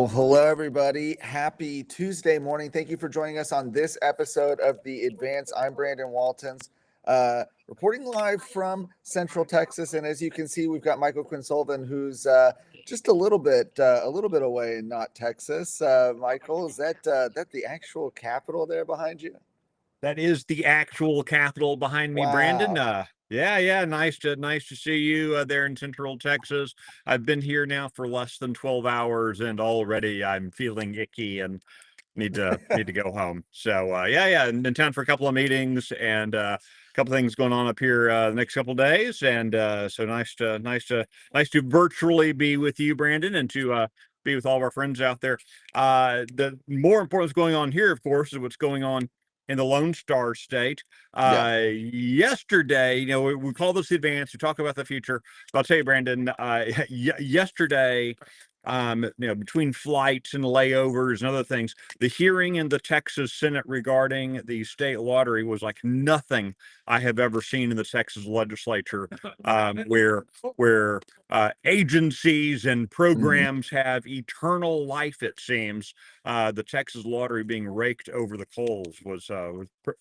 Well, hello, everybody. Happy Tuesday morning. Thank you for joining us on this episode of The Advance. I'm Brandon Waltons, reporting live from Central Texas. And as you can see, we've got Michael Quinsolvin, who's just a little bit away in not Texas. Michael, is that the actual capital there behind you? That is the actual capital behind me, Brandon. Wow. Yeah. Nice to see you there in Central Texas. I've been here now for less than 12 hours, and already I'm feeling icky and need to go home. So yeah, in town for a couple of meetings and a couple things going on up here the next couple of days. And so nice to virtually be with you, Brandon, and to be with all of our friends out there. The more important what's going on here, of course, is what's going on in the Lone Star State. Yeah. Yesterday, we call this the advance. We talk about the future. But I'll tell you, Brandon, yesterday, between flights and layovers and other things, the hearing in the Texas Senate regarding the state lottery was like nothing I have ever seen in the Texas legislature, where agencies and programs have eternal life, it seems. The Texas lottery being raked over the coals was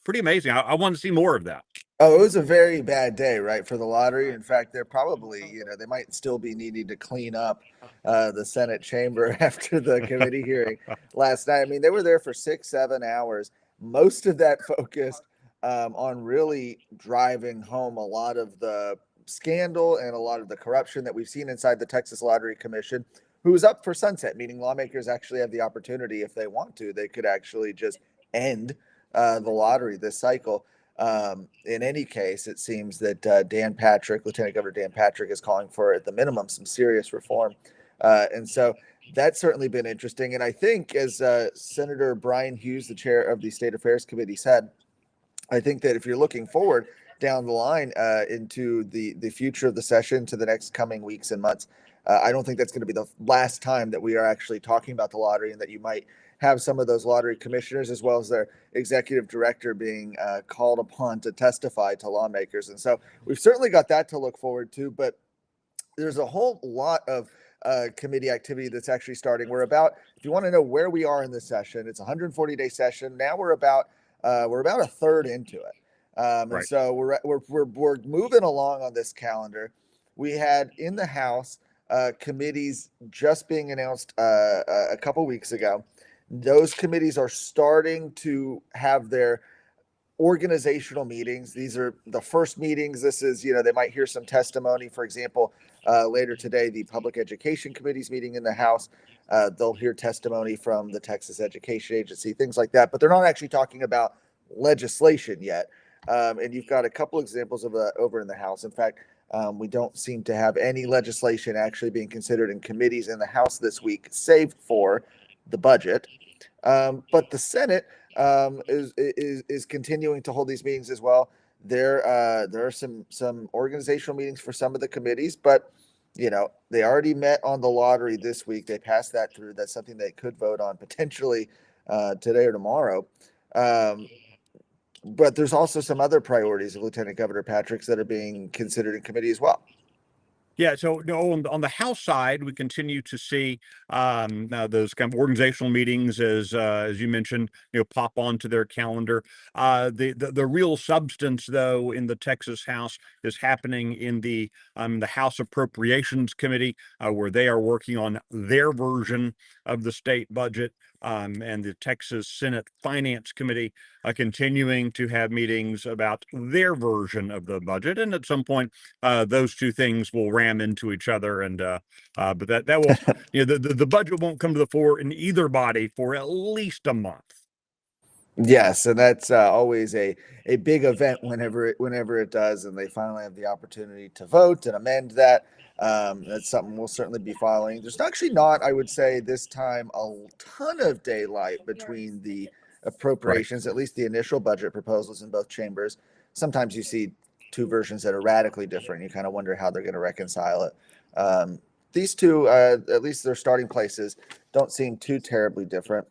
pretty amazing. I want to see more of that. Oh, it was a very bad day, right, for the lottery. In fact, they're probably, they might still be needing to clean up the Senate chamber after the committee hearing last night. I mean, they were there for 6-7 hours. Most of that focused on really driving home a lot of the scandal and a lot of the corruption that we've seen inside the Texas Lottery Commission, who is up for sunset, meaning lawmakers actually have the opportunity, if they want to, they could actually just end the lottery this cycle. In any case, it seems that Lieutenant Governor Dan Patrick, is calling for, at the minimum, some serious reform. And so that's certainly been interesting. And I think, as Senator Brian Hughes, the chair of the State Affairs Committee, said, I think that if you're looking forward down the line into the future of the session, to the next coming weeks and months, I don't think that's going to be the last time that we are actually talking about the lottery, and that you might have some of those lottery commissioners, as well as their executive director, being called upon to testify to lawmakers. And so we've certainly got that to look forward to. But there's a whole lot of committee activity that's actually starting. If you want to know where we are in this session, it's a 140-day session. Now we're about a third into it. And Right. so we're moving along on this calendar. We had in the House committees just being announced a couple weeks ago. Those committees are starting to have their organizational meetings. These are the first meetings. This is, they might hear some testimony. For example, later today, the Public Education Committee's meeting in the House. They'll hear testimony from the Texas Education Agency, things like that. But they're not actually talking about legislation yet. And you've got a couple examples of over in the House. In fact, we don't seem to have any legislation actually being considered in committees in the House this week, save for the budget. But the Senate is continuing to hold these meetings as well. There are some organizational meetings for some of the committees, but they already met on the lottery this week. They passed that through. That's something they could vote on potentially today or tomorrow. But there's also some other priorities of Lieutenant Governor Patrick's that are being considered in committee as well. Yeah, so on the House side, we continue to see now those kind of organizational meetings, as you mentioned, pop onto their calendar. The real substance, though, in the Texas House is happening in the House Appropriations Committee, where they are working on their version of the state budget, and the Texas Senate Finance Committee continuing to have meetings about their version of the budget, and at some point, those two things will ram into each other, and but that will the budget won't come to the fore in either body for at least a month. Yes, and that's always a big event whenever it does, and they finally have the opportunity to vote and amend that. That's something we'll certainly be following. There's actually not, I would say, this time a ton of daylight between the appropriations, at least the initial budget proposals in both chambers. Sometimes you see two versions that are radically different. You kind of wonder how they're going to reconcile it. These two, at least their starting places, don't seem too terribly different.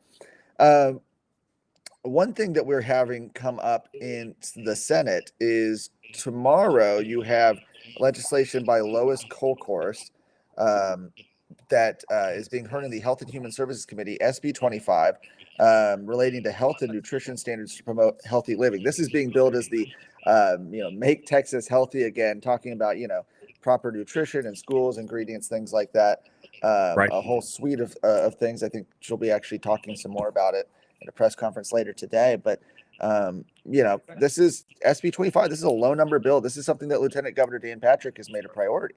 One thing that we're having come up in the Senate is tomorrow you have legislation by Lois Kolkhorst that is being heard in the Health and Human Services Committee, SB 25, relating to health and nutrition standards to promote healthy living. This is being billed as the, Make Texas Healthy Again, talking about, proper nutrition in schools, ingredients, things like that. Right. A whole suite of things. I think she'll be actually talking some more about it at a press conference later today. But, this is SB 25. This is a low number bill. This is something that Lieutenant Governor Dan Patrick has made a priority.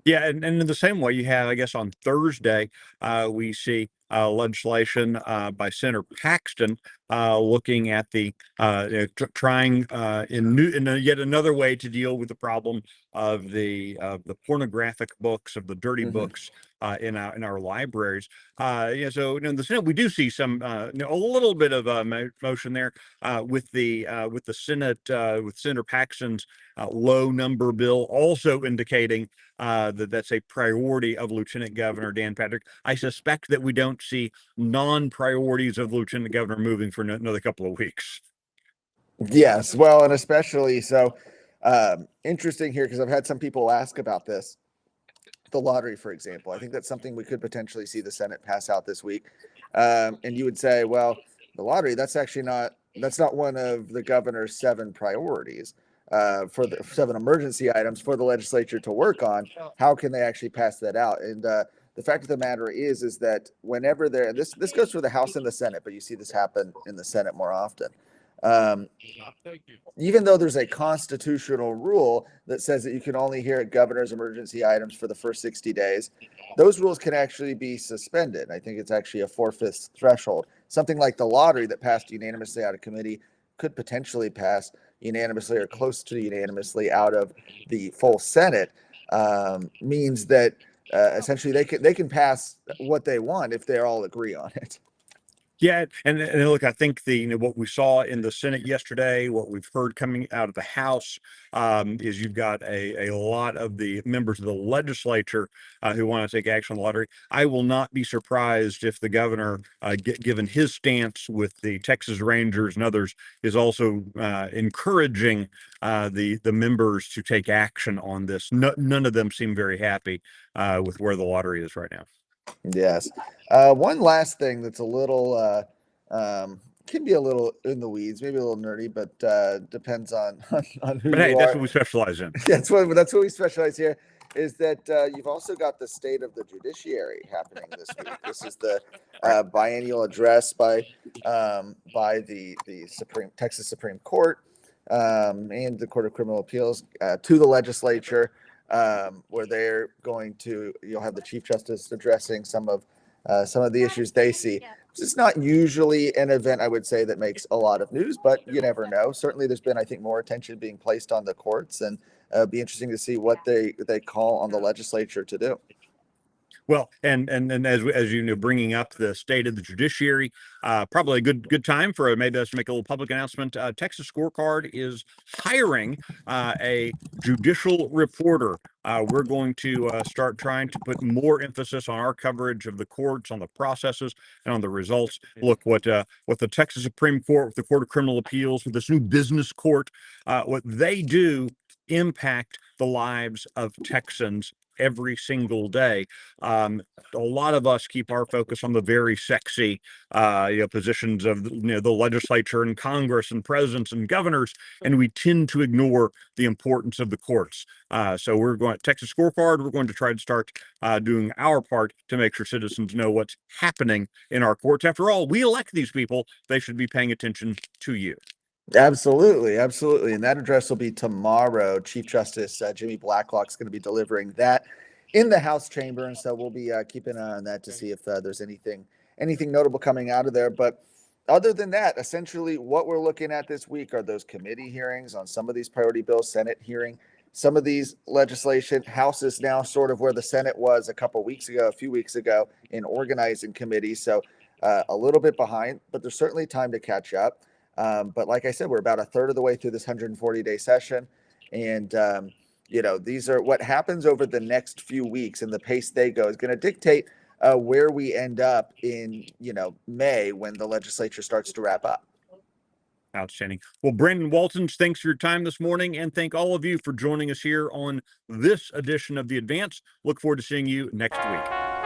Yeah, and in the same way, you have, I guess, on Thursday, we see legislation by Senator Paxton looking at the trying in yet another way to deal with the problem of the pornographic books, of the dirty books in our libraries. So in the Senate, we do see some a little bit of motion there with the Senate with Senator Paxton's low number bill, also indicating that's a priority of Lieutenant Governor Dan Patrick. I suspect that we don't see non-priorities of Lieutenant Governor moving for another couple of weeks. Yes, well, and especially so interesting here, because I've had some people ask about this. The lottery, for example, I think that's something we could potentially see the Senate pass out this week. And you would say, well, the lottery, that's not one of the governor's 7 priorities. For the 7 emergency items for the legislature to work on. How can they actually pass that out? And the fact of the matter is that whenever this goes for the House and the Senate, but you see this happen in the Senate more often. Even though there's a constitutional rule that says that you can only hear governor's emergency items for the first 60 days, those rules can actually be suspended. I think it's actually a 4/5 threshold. Something like the lottery that passed unanimously out of committee could potentially pass unanimously or close to unanimously out of the full Senate, means that essentially they can pass what they want if they all agree on it. Yeah, and look, I think what we saw in the Senate yesterday, what we've heard coming out of the House, is you've got a lot of the members of the legislature who want to take action on the lottery. I will not be surprised if the governor, given his stance with the Texas Rangers and others, is also encouraging the members to take action on this. None of them seem very happy with where the lottery is right now. Yes. One last thing that's a little can be a little in the weeds, maybe a little nerdy, but depends on who But hey, you that's are. what we specialize in. That's what we specialize here. Is that you've also got the state of the judiciary happening this week. This is the biennial address by the Texas Supreme Court and the Court of Criminal Appeals to the legislature. Where they're you'll have the Chief Justice addressing some of the issues they see. It's not usually an event, I would say, that makes a lot of news, but you never know. Certainly there's been, I think, more attention being placed on the courts, and it'd be interesting to see what they call on the legislature to do. Well, and as you know, bringing up the state of the judiciary, probably a good time for maybe us to make a little public announcement. Texas Scorecard is hiring a judicial reporter. We're going to start trying to put more emphasis on our coverage of the courts, on the processes, and on the results. Look, what the Texas Supreme Court, with the Court of Criminal Appeals, with this new business court, what they do impact the lives of Texans every single day. A lot of us keep our focus on the very sexy positions of the legislature and Congress and presidents and governors, and we tend to ignore the importance of the courts. So we're going Texas Scorecard. We're going to try to start doing our part to make sure citizens know what's happening in our courts. After all, we elect these people. They should be paying attention to you. Absolutely. And that address will be tomorrow. Chief Justice Jimmy Blacklock's going to be delivering that in the House chamber, and so we'll be keeping an eye on that to see if there's anything notable coming out of there. But other than that, essentially what we're looking at this week are those committee hearings on some of these priority bills, Senate hearing some of these legislation. House is now sort of where the Senate was a few weeks ago in organizing committees, so a little bit behind, but there's certainly time to catch up. But like I said, we're about a third of the way through this 140-day session. And, these are what happens over the next few weeks, and the pace they go is going to dictate where we end up in, May, when the legislature starts to wrap up. Outstanding. Well, Brandon Waltons, thanks for your time this morning, and thank all of you for joining us here on this edition of The Advance. Look forward to seeing you next week.